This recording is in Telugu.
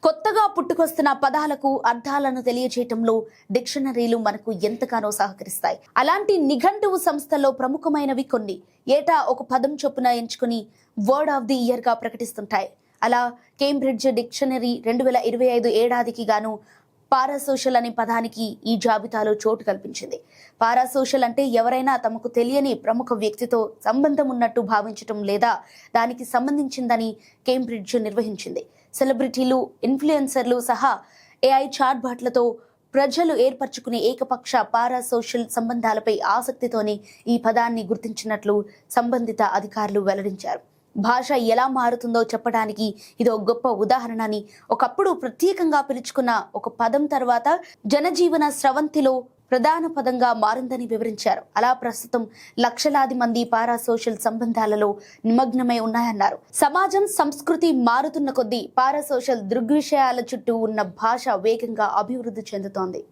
కొత్తగా పుట్టుకొస్తున్న పదాలకు అర్థాలను తెలియజేయటంలో డిక్షనరీలు మనకు ఎంతగానో సహకరిస్తాయి. అలాంటి నిఘంటువు సంస్థల్లో ప్రముఖమైనవి కొన్ని. ఏటా ఒక పదం చొప్పున ఎంచుకుని వర్డ్ ఆఫ్ ది ఇయర్ గా ప్రకటిస్తుంటాయి. అలా కేంబ్రిడ్జ్ డిక్షనరీ 2025 ఏడాదికి గాను పారాసోషల్ అనే పదానికి ఈ జాబితాలో చోటు కల్పించింది. పారాసోషల్ అంటే ఎవరైనా తమకు తెలియని ప్రముఖ వ్యక్తితో సంబంధం ఉన్నట్టు భావించటం లేదా దానికి సంబంధించిందని కేంబ్రిడ్జ్ నిర్వహించింది. సెలబ్రిటీలు, ఇన్ఫ్లుయెన్సర్లు సహా ఏఐ చాట్బాట్లతో ప్రజలు ఏర్పరచుకునే ఏకపక్ష పారాసోషల్ సంబంధాలపై ఆసక్తితోనే ఈ పదాన్ని గుర్తించినట్లు సంబంధిత అధికారులు వెల్లడించారు. భాష ఎలా మారుతుందో చెప్పడానికి ఇదో గొప్ప ఉదాహరణ అని, ఒకప్పుడు ప్రత్యేకంగా పిలుచుకున్న ఒక పదం తర్వాత జనజీవన స్రవంతిలో ప్రధాన పదంగా మారిందని వివరించారు. అలా ప్రస్తుతం లక్షలాది మంది పారాసోషల్ సంబంధాలలో నిమగ్నమై ఉన్నాయన్నారు. సమాజం, సంస్కృతి మారుతున్న కొద్దీ పారాసోషల్ దృగ్విషయాల చుట్టూ ఉన్న భాష వేగంగా అభివృద్ధి చెందుతోంది.